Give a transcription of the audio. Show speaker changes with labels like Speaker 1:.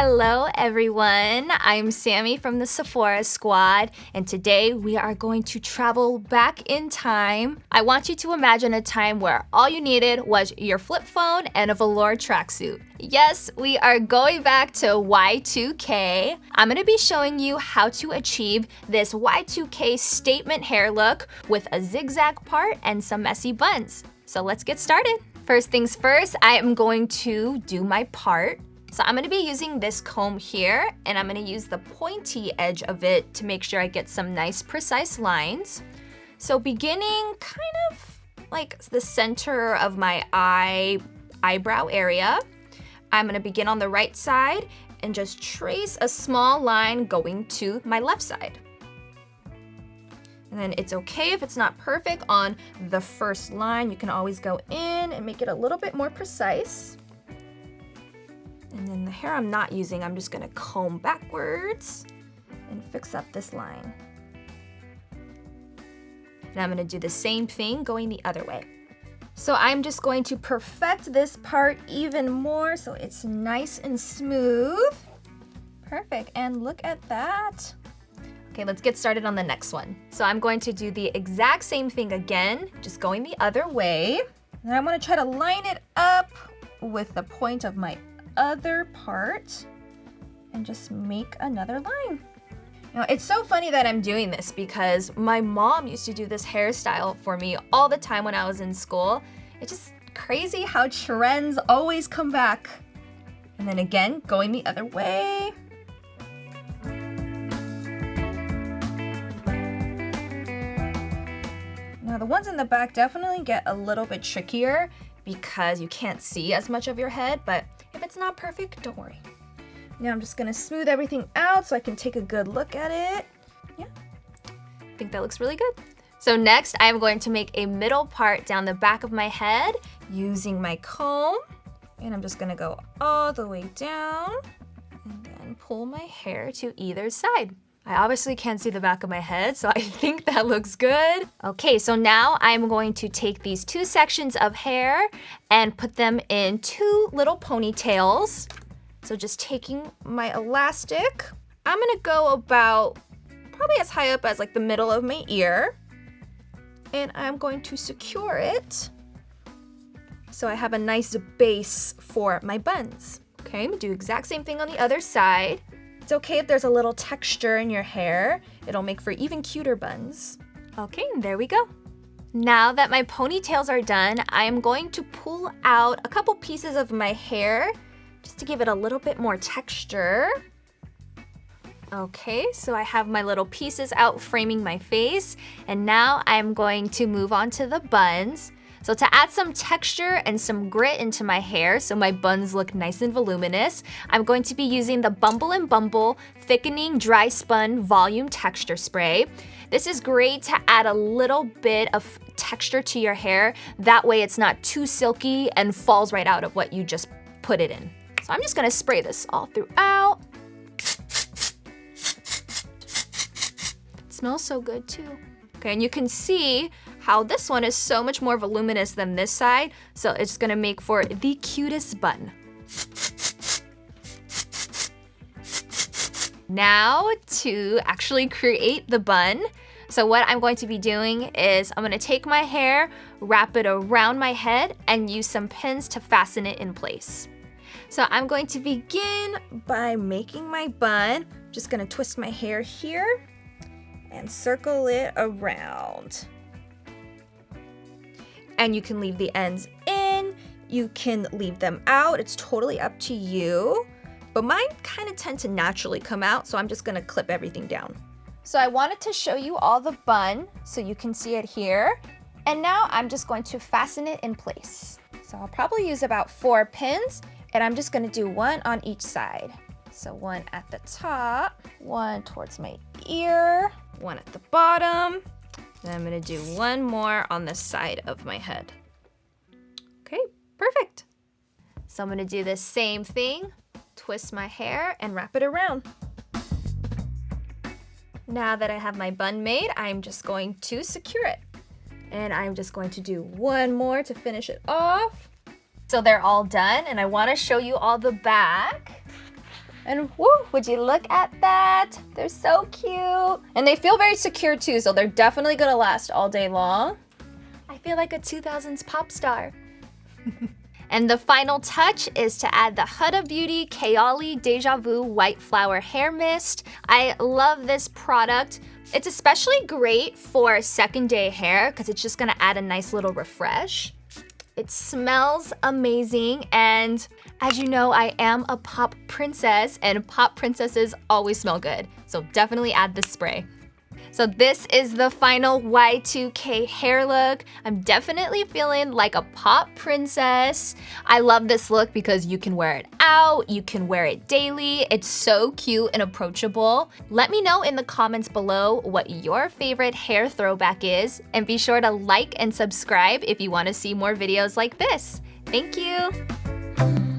Speaker 1: Hello everyone, I'm Sami from the Sephora squad, and today we are going to travel back in time. I want you to imagine a time where all you needed was your flip phone and a velour tracksuit. Yes, we are going back to Y2K. I'm gonna be showing you how to achieve this Y2K statement hair look with a zigzag part and some messy buns. So let's get started. First things first, I am going to do my part. So I'm gonna be using this comb here, and I'm gonna use the pointy edge of it to make sure I get some nice precise lines. So beginning kind of like the center of my eyebrow area, I'm gonna begin on the right side and just trace a small line going to my left side. And then it's okay if it's not perfect on the first line. You can always go in and make it a little bit more precise. And then the hair I'm not using, I'm just gonna comb backwards and fix up this line. And I'm gonna do the same thing going the other way. So I'm just going to perfect this part even more so it's nice and smooth. Perfect, and look at that. Okay, let's get started on the next one. So I'm going to do the exact same thing again, just going the other way. And I'm gonna try to line it up with the point of my other part and just make another line. Now, it's so funny that I'm doing this because my mom used to do this hairstyle for me all the time when I was in school. It's just crazy how trends always come back. And then again, going the other way. Now, the ones in the back definitely get a little bit trickier because you can't see as much of your head, but if it's not perfect, don't worry. Now I'm just gonna smooth everything out so I can take a good look at it. Yeah, I think that looks really good. So next, I'm going to make a middle part down the back of my head using my comb. And I'm just gonna go all the way down and then pull my hair to either side. I obviously can't see the back of my head, so I think that looks good. Okay, so now I'm going to take these two sections of hair and put them in two little ponytails. So just taking my elastic, I'm gonna go about probably as high up as like the middle of my ear. And I'm going to secure it so I have a nice base for my buns. Okay, I'm gonna do exact same thing on the other side. It's okay if there's a little texture in your hair. It'll make for even cuter buns. Okay, there we go. Now that my ponytails are done, I am going to pull out a couple pieces of my hair just to give it a little bit more texture. Okay, so I have my little pieces out framing my face, and now I'm going to move on to the buns. So to add some texture and some grit into my hair so my buns look nice and voluminous, I'm going to be using the Bumble and Bumble Thickening Dry Spun Volume Texture Spray. This is great to add a little bit of texture to your hair. That way it's not too silky and falls right out of what you just put it in. So I'm just gonna spray this all throughout. It smells so good too. Okay, and you can see how this one is so much more voluminous than this side, so it's gonna make for the cutest bun. Now to actually create the bun. So what I'm going to be doing is I'm gonna take my hair, wrap it around my head, and use some pins to fasten it in place. So I'm going to begin by making my bun. Just gonna twist my hair here and circle it around. And you can leave the ends in, you can leave them out, it's totally up to you. But mine kind of tend to naturally come out, so I'm just gonna clip everything down. So I wanted to show you all the bun so you can see it here. And now I'm just going to fasten it in place. So I'll probably use about 4 pins, and I'm just gonna do one on each side. So one at the top, one towards my ear, one at the bottom. Then I'm gonna do one more on the side of my head. Okay, perfect. So I'm gonna do the same thing, twist my hair and wrap it around. Now that I have my bun made, I'm just going to secure it. And I'm just going to do one more to finish it off. So they're all done, and I wanna show you all the back. And woo, would you look at that? They're so cute. And they feel very secure too, so they're definitely gonna last all day long. I feel like a 2000s pop star. And the final touch is to add the Huda Beauty Kayali Deja Vu White Flower Hair Mist. I love this product. It's especially great for second day hair because it's just gonna add a nice little refresh. It smells amazing, and as you know, I am a pop princess, and pop princesses always smell good. So definitely add this spray. So this is the final Y2K hair look. I'm definitely feeling like a pop princess. I love this look because you can wear it out, you can wear it daily. It's so cute and approachable. Let me know in the comments below what your favorite hair throwback is, and be sure to like and subscribe if you want to see more videos like this. Thank you.